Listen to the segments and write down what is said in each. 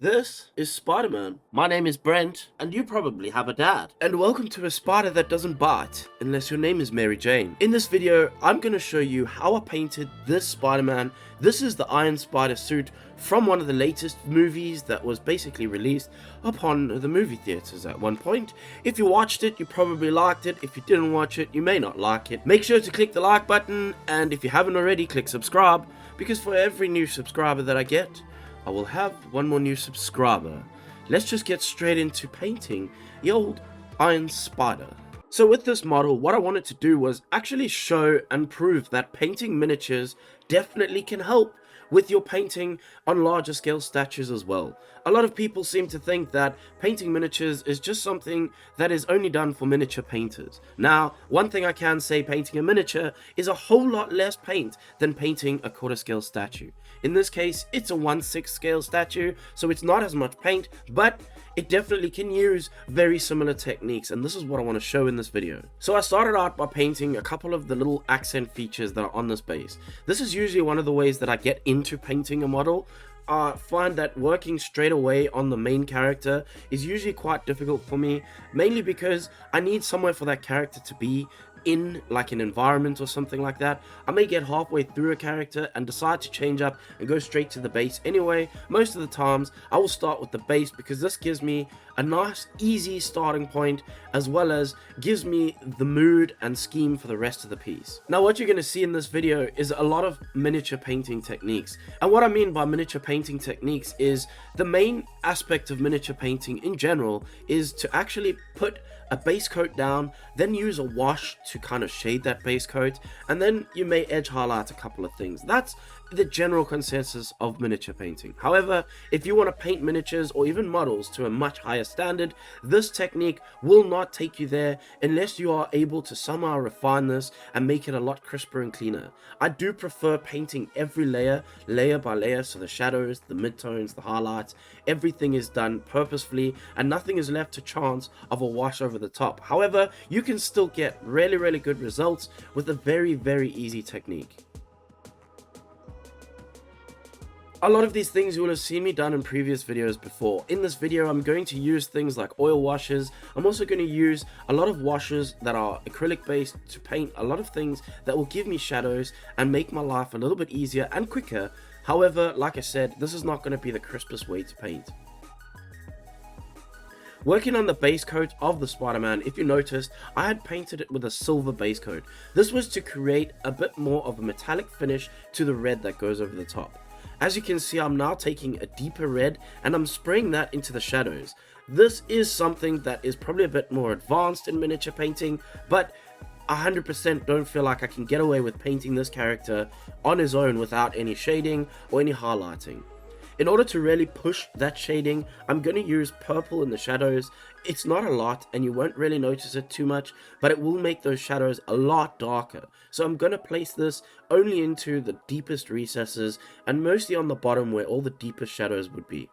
This is Spiderman. My name is Brent, and you probably have a dad. And welcome to a spider that doesn't bite, unless your name is Mary Jane. In this video, I'm going to show you how I painted this Spider-Man. This is the Iron Spider suit from one of the latest movies that was basically released upon the movie theaters at one point. If you watched it, you probably liked it. If you didn't watch it, you may not like it. Make sure to click the like button, and if you haven't already, click subscribe, because for every new subscriber that I get, I will have one more new subscriber. Let's just get straight into painting the old Iron Spider. So with this model, what I wanted to do was actually show and prove that painting miniatures definitely can help with your painting on larger scale statues as well. A lot of people seem to think that painting miniatures is just something that is only done for miniature painters. Now, one thing I can say, painting a miniature is a whole lot less paint than painting a quarter scale statue. In this case, it's a 1/6 scale statue, so it's not as much paint, but it definitely can use very similar techniques, and this is what I want to show in this video. So I started out by painting a couple of the little accent features that are on this base. This is usually one of the ways that I get into painting a model. I find that working straight away on the main character is usually quite difficult for me, mainly because I need somewhere for that character to be in, like an environment or something like that. I may get halfway through a character and decide to change up and go straight to the base anyway. Most of the times I will start with the base because this gives me a nice easy starting point, as well as gives me the mood and scheme for the rest of the piece. Now what you're going to see in this video is a lot of miniature painting techniques, and what I mean by miniature painting techniques is the main aspect of miniature painting in general is to actually put a base coat down, then use a wash to kind of shade that base coat, and then you may edge highlight a couple of things. That's the general consensus of miniature painting. However, if you want to paint miniatures or even models to a much higher standard, this technique will not take you there unless you are able to somehow refine this and make it a lot crisper and cleaner. I do prefer painting every layer by layer, so the shadows, the midtones, the highlights, everything is done purposefully and nothing is left to chance of a wash over the top. However, you can still get really good results with a very easy technique. A lot of these things you will have seen me done in previous videos before. In this video, I'm going to use things like oil washes. I'm also going to use a lot of washes that are acrylic based to paint a lot of things that will give me shadows and make my life a little bit easier and quicker. However, like I said, this is not going to be the crispest way to paint. Working on the base coat of the Spider-Man, if you noticed, I had painted it with a silver base coat. This was to create a bit more of a metallic finish to the red that goes over the top. As you can see, I'm now taking a deeper red and I'm spraying that into the shadows. This is something that is probably a bit more advanced in miniature painting, but 100% don't feel like I can get away with painting this character on his own without any shading or any highlighting. In order to really push that shading, I'm going to use purple in the shadows. It's not a lot and you won't really notice it too much, but it will make those shadows a lot darker. So I'm going to place this only into the deepest recesses and mostly on the bottom where all the deepest shadows would be.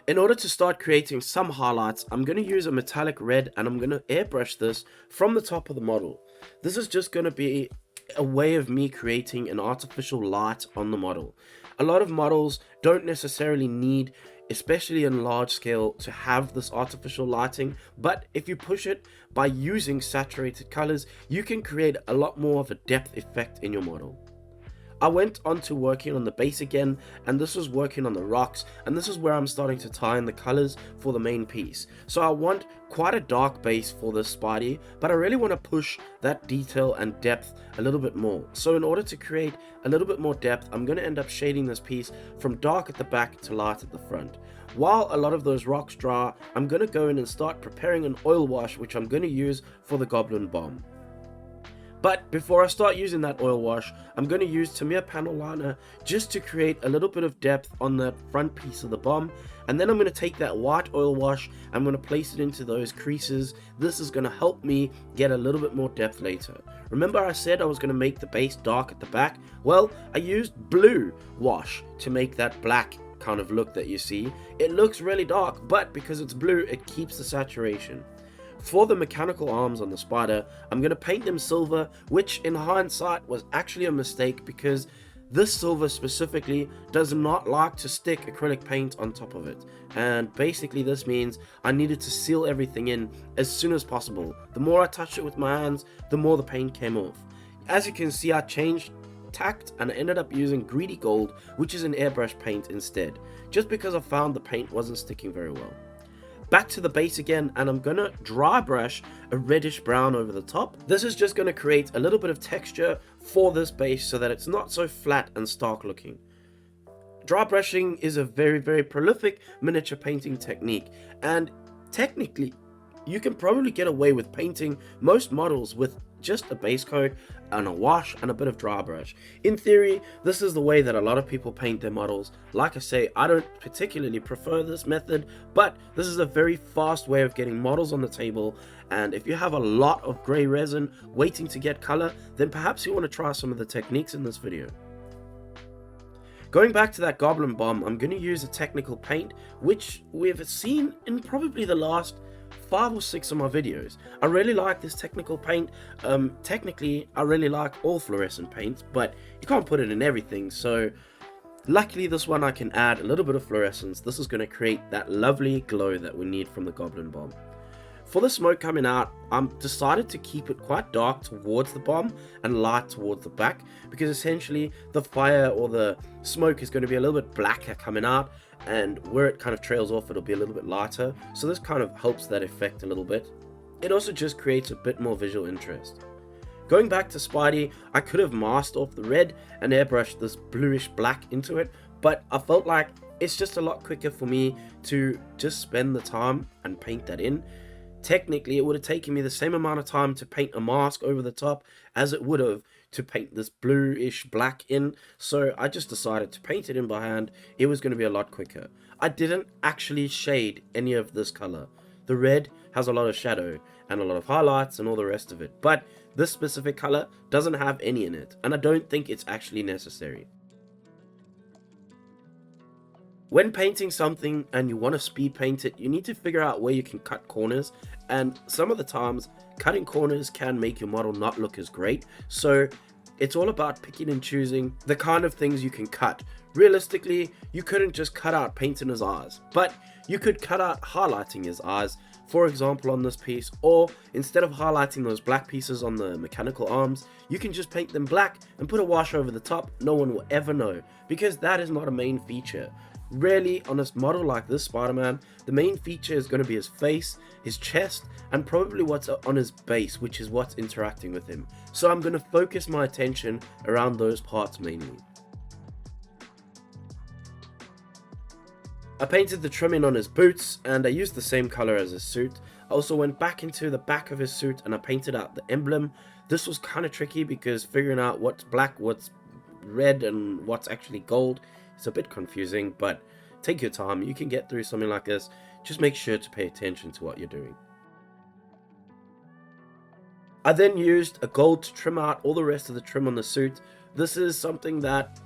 In order to start creating some highlights, I'm going to use a metallic red and I'm going to airbrush this from the top of the model. This is just going to be a way of me creating an artificial light on the model. A lot of models don't necessarily need, especially in large scale, to have this artificial lighting, but if you push it by using saturated colors, you can create a lot more of a depth effect in your model. I went on to working on the base again, and this was working on the rocks, and this is where I'm starting to tie in the colors for the main piece. So I want quite a dark base for this Spidey, but I really want to push that detail and depth a little bit more. So in order to create a little bit more depth, I'm going to end up shading this piece from dark at the back to light at the front. While a lot of those rocks dry, I'm going to go in and start preparing an oil wash, which I'm going to use for the Goblin bomb. But before I start using that oil wash, I'm going to use Tamiya panel liner just to create a little bit of depth on the front piece of the bomb. And then I'm going to take that white oil wash, I'm going to place it into those creases. This is going to help me get a little bit more depth later. Remember I said I was going to make the base dark at the back? Well, I used blue wash to make that black kind of look that you see. It looks really dark, but because it's blue, it keeps the saturation. For the mechanical arms on the spider, I'm going to paint them silver, which in hindsight was actually a mistake because this silver specifically does not like to stick acrylic paint on top of it. And basically this means I needed to seal everything in as soon as possible. The more I touched it with my hands, the more the paint came off. As you can see, I changed tact and I ended up using greedy gold, which is an airbrush paint instead, just because I found the paint wasn't sticking very well. Back to the base again, and I'm gonna dry brush a reddish brown over the top. This is just gonna create a little bit of texture for this base so that it's not so flat and stark looking. Dry brushing is a very prolific miniature painting technique, and technically you can probably get away with painting most models with just a base coat and a wash and a bit of dry brush. In theory, this is the way that a lot of people paint their models. Like I say, I don't particularly prefer this method, but this is a very fast way of getting models on the table, and if you have a lot of grey resin waiting to get color, then perhaps you want to try some of the techniques in this video. Going back to that Goblin bomb, I'm going to use a technical paint, which we've seen in probably the last 5 or 6 of my videos. I really like this technical paint. Technically, I really like all fluorescent paints, but you can't put it in everything, so luckily this one I can add a little bit of fluorescence. This is going to create that lovely glow that we need from the Goblin bomb. For the smoke coming out, I'm decided to keep it quite dark towards the bomb and light towards the back, because essentially the fire or the smoke is going to be a little bit blacker coming out, and where it kind of trails off it'll be a little bit lighter, so this kind of helps that effect a little bit. It also just creates a bit more visual interest. Going back to Spidey, I could have masked off the red and airbrushed this bluish black into it, but I felt like it's just a lot quicker for me to just spend the time and paint that in. Technically, it would have taken me the same amount of time to paint a mask over the top as it would have to paint this bluish black in, so I just decided to paint it in by hand. It was going to be a lot quicker. I didn't actually shade any of this color. The red has a lot of shadow and a lot of highlights and all the rest of it, but this specific color doesn't have any in it, and I don't think it's actually necessary. When painting something and you want to speed paint it, you need to figure out where you can cut corners, and some of the times cutting corners can make your model not look as great, so it's all about picking and choosing the kind of things you can cut. Realistically, you couldn't just cut out painting his eyes, but you could cut out highlighting his eyes, for example on this piece, or instead of highlighting those black pieces on the mechanical arms, you can just paint them black and put a wash over the top. No one will ever know, because that is not a main feature. Really, on a model like this Spider-Man, the main feature is going to be his face, his chest, and probably what's on his base, which is what's interacting with him. So I'm going to focus my attention around those parts mainly. I painted the trimming on his boots, and I used the same color as his suit. I also went back into the back of his suit and I painted out the emblem. This was kind of tricky because figuring out what's black, what's red, and what's actually gold, it's a bit confusing, but take your time. You can get through something like this. Just make sure to pay attention to what you're doing. I then used a gold to trim out all the rest of the trim on the suit. This is something that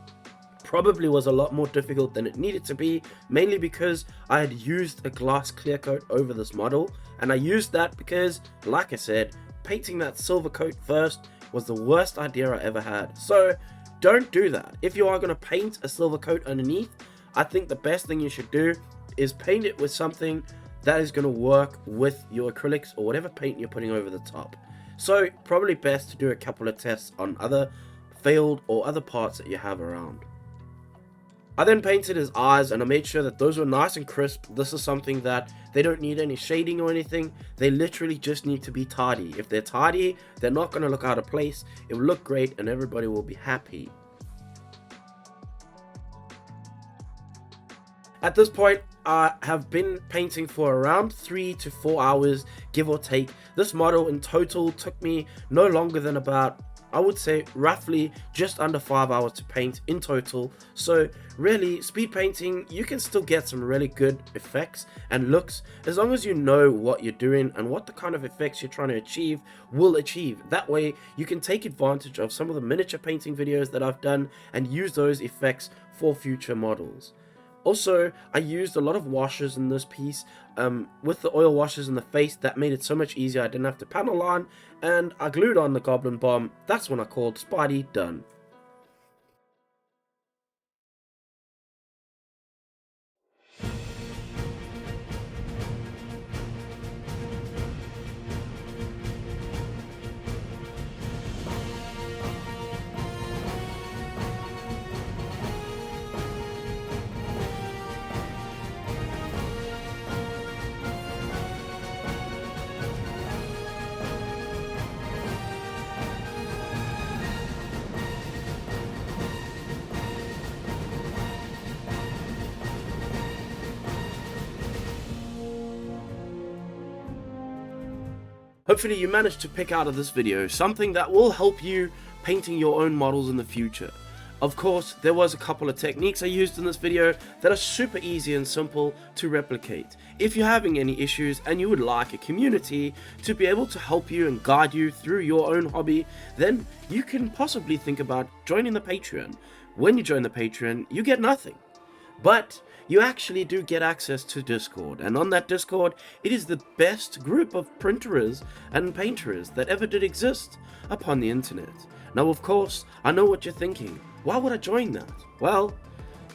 probably was a lot more difficult than it needed to be, mainly because I had used a glass clear coat over this model, and I used that because, like I said, painting that silver coat first was the worst idea I ever had. So don't do that. If you are going to paint a silver coat underneath, I think the best thing you should do is paint it with something that is going to work with your acrylics or whatever paint you're putting over the top. So probably best to do a couple of tests on other failed or other parts that you have around. I then painted his eyes and I made sure that those were nice and crisp. This is something that they don't need any shading or anything. They literally just need to be tidy. If they're tidy, they're not going to look out of place. It will look great and everybody will be happy. At this point, I have been painting for around 3 to 4 hours, give or take. This model in total took me no longer than about, I would say, roughly just under 5 hours to paint in total. So really, speed painting, you can still get some really good effects and looks as long as you know what you're doing and what the kind of effects you're trying to achieve will achieve. That way you can take advantage of some of the miniature painting videos that I've done and use those effects for future models. Also, I used a lot of washes in this piece. With the oil washes in the face, that made it so much easier. I didn't have to panel line, and I glued on the Goblin bomb. That's when I called Spidey done. Hopefully you managed to pick out of this video something that will help you painting your own models in the future. Of course, there was a couple of techniques I used in this video that are super easy and simple to replicate. If you're having any issues and you would like a community to be able to help you and guide you through your own hobby, then you can possibly think about joining the Patreon. When you join the Patreon, you get nothing. But you actually do get access to Discord, and on that Discord, it is the best group of printerers and painterers that ever did exist upon the internet. Now, of course, I know what you're thinking. Why would I join that? Well,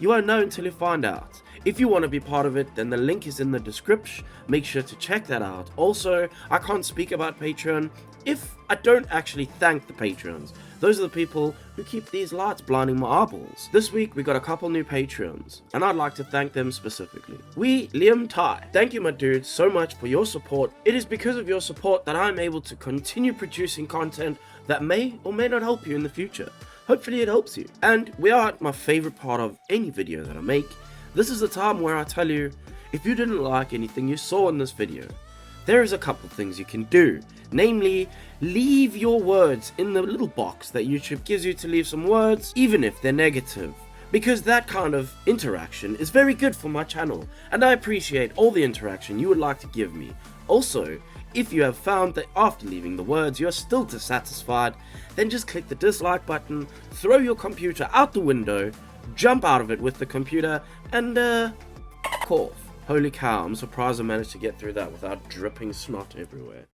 you won't know until you find out. If you want to be part of it, then the link is in the description. Make sure to check that out. Also, I can't speak about Patreon if I don't actually thank the patrons. Those are the people who keep these lights blinding my eyeballs. This week we got a couple new Patreons, and I'd like to thank them specifically. Liam Tai. Thank you, my dude, so much for your support. It is because of your support that I'm able to continue producing content that may or may not help you in the future. Hopefully it helps you. And we are at my favorite part of any video that I make. This is the time where I tell you, if you didn't like anything you saw in this video, there is a couple things you can do. Namely, leave your words in the little box that YouTube gives you to leave some words, even if they're negative. Because that kind of interaction is very good for my channel, and I appreciate all the interaction you would like to give me. Also, if you have found that after leaving the words you're still dissatisfied, then just click the dislike button, throw your computer out the window, jump out of it with the computer, and cough. Holy cow, I'm surprised I managed to get through that without dripping snot everywhere.